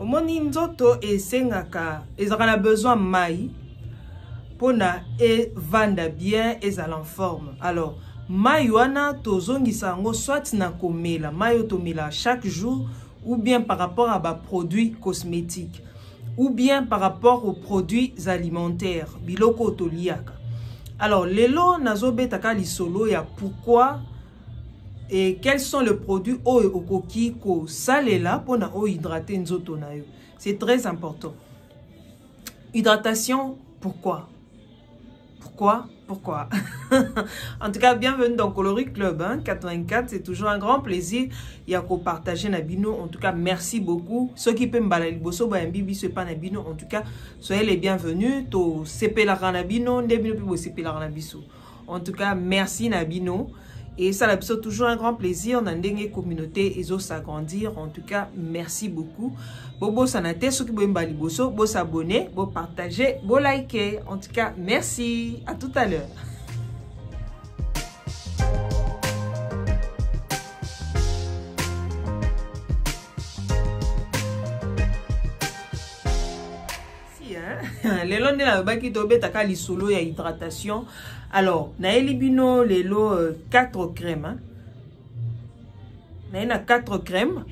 Omoni nzoto esengaka ezaka besoin mai pona e vanda bien ezala en forme. Alors mai wana tozongisa ngo soit na komela mai otomela chaque jour ou bien par rapport à produits cosmétiques ou bien par rapport aux produits alimentaires biloko toliaka. Alors lelo nazobetaka lisolo ya pourquoi et quels sont les produits okoki ko salela pona o hydrater nzoto na yo. C'est très important. Hydratation, pourquoi? Pourquoi? En tout cas, bienvenue dans Coloris Club 84. C'est toujours un grand plaisir. Il y a qu'au partager Nabino. En tout cas, merci beaucoup. Ceux qui peuvent m'balayer bosso ba mbibi ce pas Nabino. En tout cas, soyez les bienvenus. To CP la Nabino, ndebino pibo CP la Nabiso. En tout cas, merci Nabino. Et ça, c'est toujours un grand plaisir. Dans une communauté, ils osent s'agrandir. En tout cas, merci beaucoup. Bobo sanate, ceux qui veulent m'baliboso, bo s'abonner, bo partager, bo liker. En tout cas, merci. À tout à l'heure. Les longs de la baki tobe taka li solo ya hydratation. Alors, na elibino lelo 4 crèmes. Na 4 crèmes.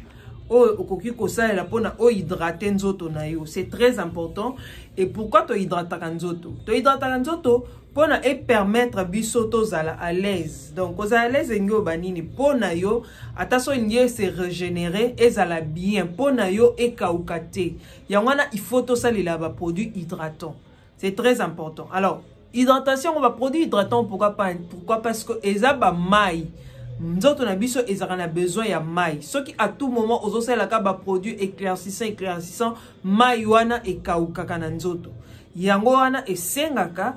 Okoki kosa la pona o hydrater nzoto na yo. C'est très important. Et pourquoi to hydrataka nzoto? To hydrataka nzoto pona e permettre bisoto zala à l'aise. Donc oza à l'aise ngo banini pona yo ataso nye se régénérer ezala bien pona yo e kaukate. Yangwana il faut to salela ba produit hydratant. C'est très important. Alors, hydratation on va produit hydratant pourquoi parce que ezaba mai. Nzoto na biso ezaka na besoin ya mai. Ce qui à tout moment ozosala ka ba produit éclaircissant mai wana e kaukaka na nzoto. Yango wana esengaka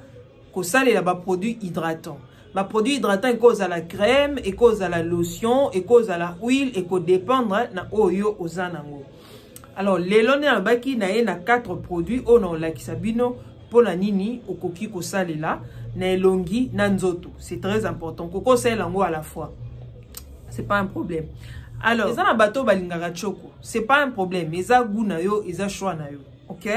ko salela ba produit hydratant. Ba produit hydratant cause à la crème, et cause à la lotion, et cause à la huile, et ko dépendre na oyo ozanango. Alors lelo na baki na ye na 4 produits ono la kisabino pona nini okoki ko salela na elongi na nzoto. C'est très important. Koko salango à la fois. C'est pas un problème. Alors, eza na bato balingaka choko. C'est pas un problème. Eza goût na yo, eza choix na yo. OK?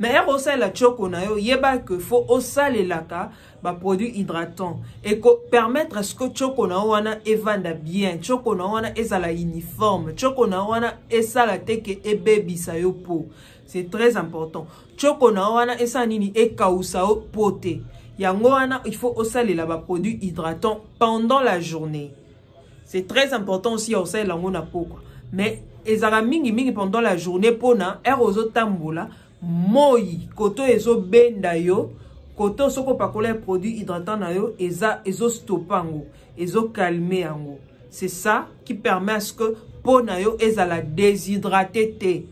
Mais er la choko na yo, yeba que faut osalelaka ba produit hydratant et ko permettre à ce que choko na wana evanda bien, choko na wana ezala uniforme, choko na wana esala teke ebebisa yo po. C'est très important. Choko na wana esa nini e kausa o pote. Yango wana il faut osalela ba produit hydratant pendant la journée. C'est très important aussi au sein de la peau. Mais ezara mingi pendant la journée pona erozo tambola moi koto ezo benda yo koto soko pakola produit hydratant na yo ezo stoppango ezo calmer ango. C'est ça qui permet à ce que pona yo ezala déshydraté te.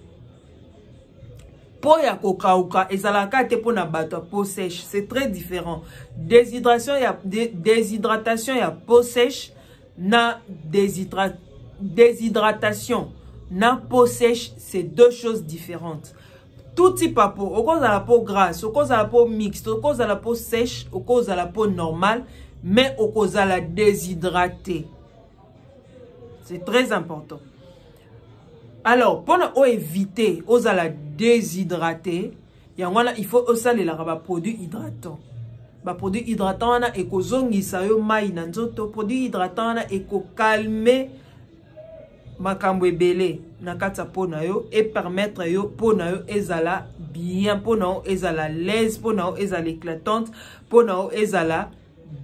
Po ya kokauka ezalaka te pona bato peau sèche, c'est très différent. Déshydratation ya peau sèche na déshydratation na peau sèche, c'est deux choses différentes. Tout type de peau, au cause de la peau grasse, au cause de la peau mixte, au cause de la peau sèche, au cause de la peau normale, mais au cause de la déshydratée. C'est très important. Alors, pour éviter aux la déshydrater, il faut aussi les produits hydratants. Ba produit hydratant na ekozongisa yo mai na nzoto, produit hydratant na eko calmer makambo ebele na kata pona yo et permettre yo pona yo ezala bien, pona yo ezala l'aise, pona yo ezala éclatante, pona yo ezala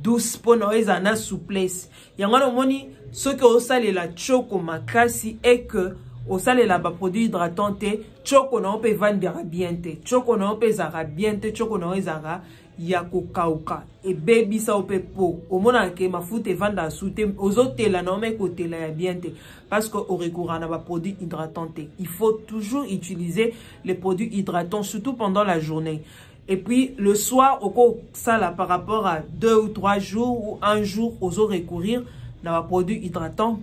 douce, pona yo ezala souplesse. Yango moni ce que osalela choko makasi et que osalela ba produit hydratant te choko na pe vandera bien te, choko na pe zara bien te, choko na ezara yako kauka et baby sa ope po au mona ke mafuta vanda soute ozotela na me kotela ya bien te parce que au recours na ba produits hydratants te. Il faut toujours utiliser les produits hydratants surtout pendant la journée. Et puis le soir au ça là par rapport à 2 ou 3 jours ou un jour ozo recourir na ba produits hydratants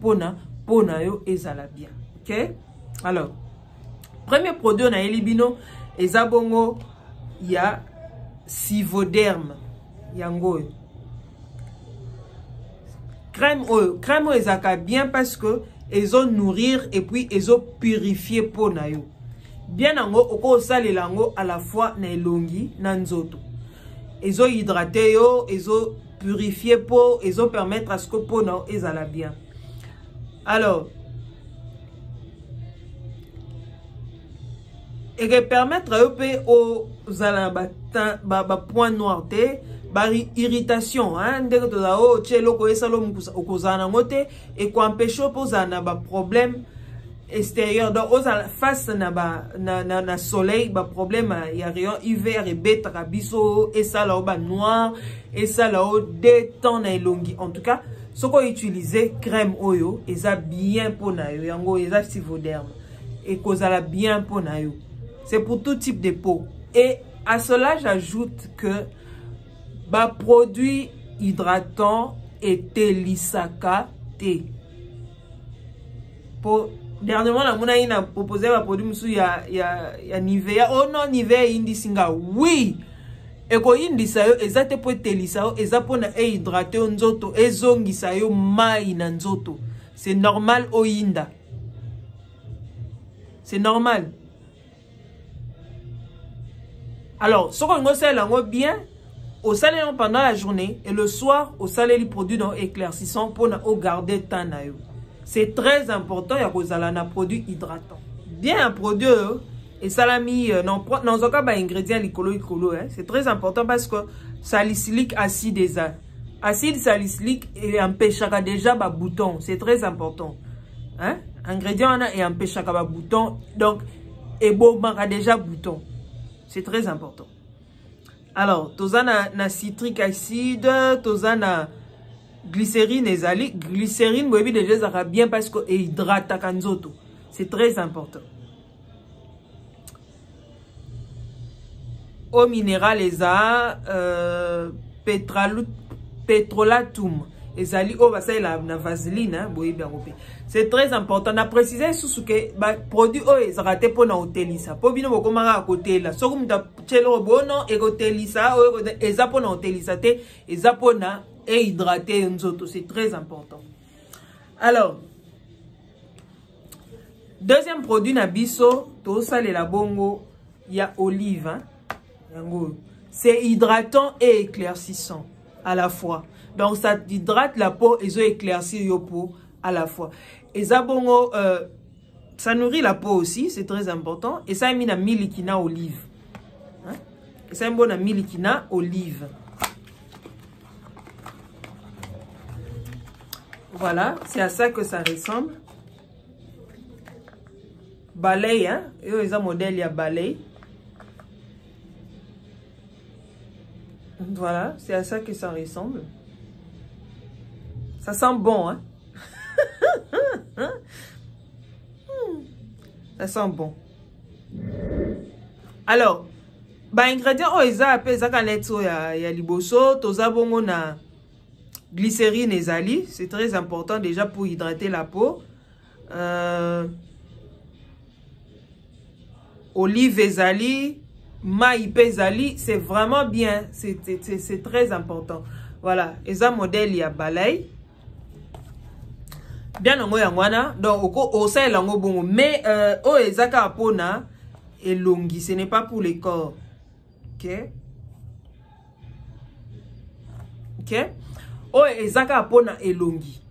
pona yo ezala bien. OK? Alors premier produit na elibino ezabongo ya Sivoderm yango crème ezaka bien parce que ils ont nourrir et puis ils ont purifier peau na yo. bien nango oko sale lango à la fois na elongi na nzoto. Ezo hydrater yo, ezo purifier peau, ezo permettre à ce que peau na ezala bien. Alors, et que permettre aux points noirs, irritation, et qu'on empêche aux problème extérieur. Donc, face na soleil, problème, il y a rien, hiver et bête, rabisso, et ça là, noir, et ça là, détend na longi. En tout cas, ce qu'on utilise, crème oyo, et ça bien pour na yo, yango, et ça sivoderme, et qu'on a bien pour na yo. C'est pour tout type de peau. Et à cela, j'ajoute que produit hydratant et telisaka thé. Pour dernièrement, la a proposé un produit il y a Nivea. Oh non, Nivea indi singa. Oui. Et ko indi sayo ezate po telisa ezapo na hydrater nzoto ezongi sayo mai na nzoto. C'est normal o inda. C'est normal. Alors, ce qu'on va bien, au salaire pendant la journée et le soir, au salaire les produits éclaircissants pour garder temps. C'est très important, il y a un produit hydratant. Bien un produit, et salami, non, ingrédients licolo, c'est très important parce que salicylique acide déjà. Acide salicylique et empêche déjà les boutons, c'est très important. Hein? Ingrédient et empêche les boutons, donc, et bon, déjà boutons. C'est très important. Alors, tozana na citrique acide, tozana glycérine ezali. Glycérine, vous déjà ça va bien parce que hydrate kanzoto. C'est très important. Eau minérale eza pétrolatum. Ezali o basa la na vaseline hein, boye bien repé. C'est très important. On a précisé sous que produit o ezarate pour na hotelisa. Po bino boko manga à côté là. So comme ta chelo bono e hotelisa o eza pour na hotelisa te eza pour na et hydrater nzoto. C'est très important. Alors deuxième produit na biso to sale la bongo ya olive hein. C'est hydratant et éclaircissant à la fois. Donc ça hydrate la peau et ça éclaircit la peau à la fois. Et ça bongo, ça nourrit la peau aussi, c'est très important. Et ça mis na milikina olive. Hein? Et ça bon na milikina olive. Voilà, c'est à ça que ça ressemble. Balai, hein? Et ils ont modèle, il y a balai. Voilà, c'est à ça que ça ressemble. Ça sent bon, hein? Ça sent bon. Alors, ingrédients, oh, ils ont ya liboso, toza bongo na glycérine ezali, c'est très important déjà pour hydrater la peau. Olive ezali, maïpe ezali, c'est vraiment bien, c'est très important. Voilà, eza modèle ya balai. Bien nango yangwana, donc au sein lango bongo, mais o ezaka apona elongi, ce n'est pas pour les corps. OK? OK? O ezaka apona elongi,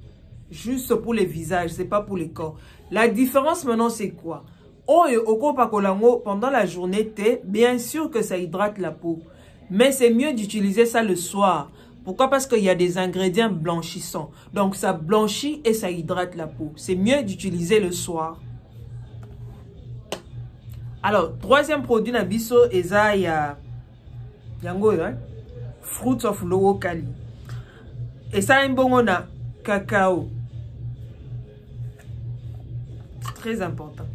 juste pour les visages, c'est pas pour les corps. La différence maintenant c'est quoi? O oko pakolango pendant la journée, bien sûr que ça hydrate la peau, mais c'est mieux d'utiliser ça le soir. Pourquoi? Parce qu'il y a des ingrédients blanchissants. Donc, ça blanchit et ça hydrate la peau. C'est mieux d'utiliser le soir. Alors, troisième produit nabiso, eza ya yango, hein? Fruits of Lowo Kali. Et ça, un bon on a cacao. C'est très important.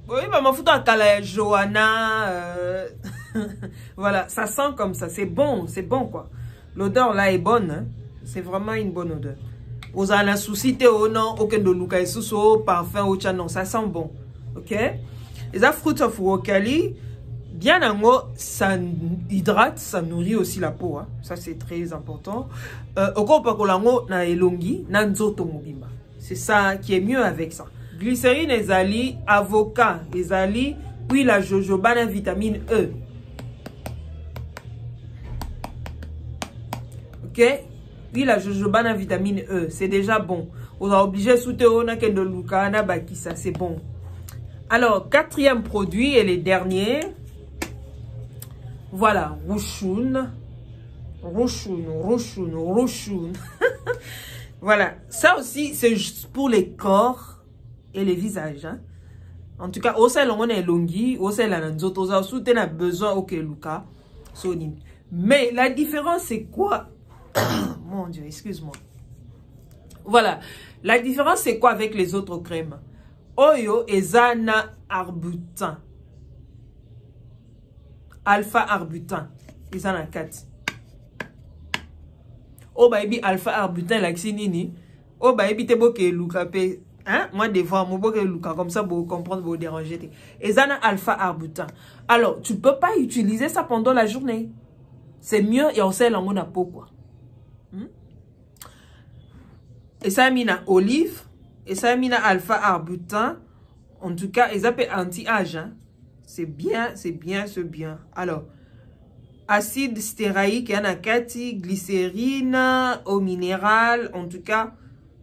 Oui, mais ma photo à Kala Johanna. Voilà, ça sent comme ça. C'est bon quoi. L'odeur là est bonne. Hein? C'est vraiment une bonne odeur. Aux ala souci au non, aucun de Luka et sous parfum ou non, ça sent bon. Ok? Les fruits of Wokali, bien nango, ça hydrate, ça nourrit aussi la peau, hein. Ça c'est très important. Okopakolango na elongi, na nzoto mobimba. C'est ça qui est mieux avec ça. Glycérine ezali, avocat ezali, huile à jojoba na vitamine E. Ok? Huile à jojoba na vitamine E, c'est déjà bon. On a obligé soutenir na kendo luka na bakisa, c'est bon. Alors, quatrième produit et les derniers. Voilà, rouchoun. Voilà, ça aussi, c'est juste pour les corps et les visages. Hein. En tout cas, au sein on est longi, au sein on a besoin au Luka. Mais la différence, c'est quoi? Mon Dieu, excuse-moi. Voilà, la différence, c'est quoi avec les autres crèmes? Oyo ezana arbutin. Alpha arbutin. Ezana 4. Oh baby alpha arbutin l'axi nini. Oh baby te boke luka pe. Hein? Moi des fois mon boke luka comme ça pour comprendre pour déranger. Ezana alpha arbutin. Alors tu peux pas utiliser ça pendant la journée. C'est mieux et on sait l'angon à peau quoi. Et ça mina olive. Et ça mina alpha arbutin. En tout cas, ils appellent anti-âge. Hein? C'est bien, c'est bien, c'est bien. Alors, acide stéraïque, anacati, glycérine, eau minérale. En tout cas,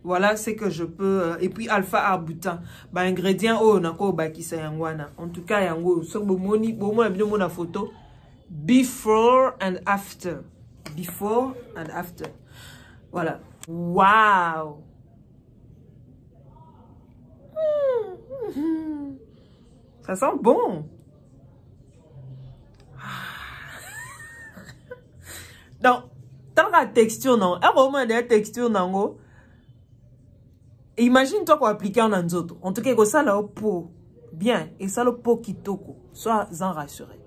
voilà ce que je peux. Et puis, alpha arbutin. Bah, ingrédients, oh, nako, bah, qui yangwana. En tout cas, yango, so, bomoni, la photo. Before and after. Before and after. Voilà. Wow! Ça sent bon. Donc, tant la texture, non. Un moment de texture, non. Imagine-toi qu'on applique en anzoto. En tout cas, ça la peau. Bien. Et ça le peau qui toko. Sois en rassuré.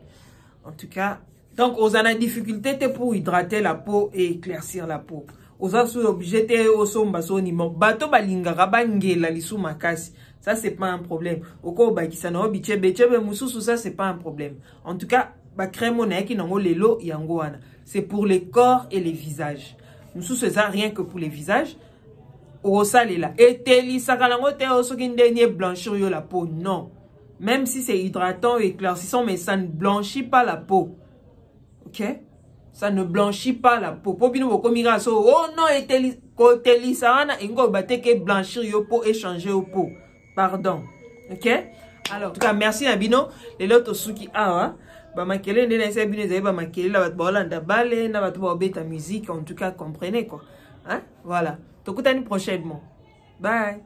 En tout cas, donc, on a la difficulté pour hydrater la peau et éclaircir la peau. On a obligé de se bateau balingara bangela lisu makasi. Ça, c'est pas un problème. Oko bakisano bichebe mususu, ça, c'est pas un problème. En tout cas, ba crème qui nango lelo yangoana. C'est pour les corps et les visages. Mususu, ça, rien que pour les visages. Osa lela. Et teli sakalango te osokindenie blanchir yo la peau. Non. Même si c'est hydratant et éclaircissant, mais ça ne blanchit pas la peau. Ok? Ça ne blanchit pas la peau. Oh non, et teli sana, ingo bateke blanchir yo peau et changer yo peau. Pardon. Ok? Alors, en tout cas, merci Abino. Les lotos suki awa. Ba makele ndena ese Abino zaye ba makele la bat bolanda bale na bat ba beta musique. En tout cas, comprenez quoi. Hein? Voilà. Tokutani prochainement. Bye.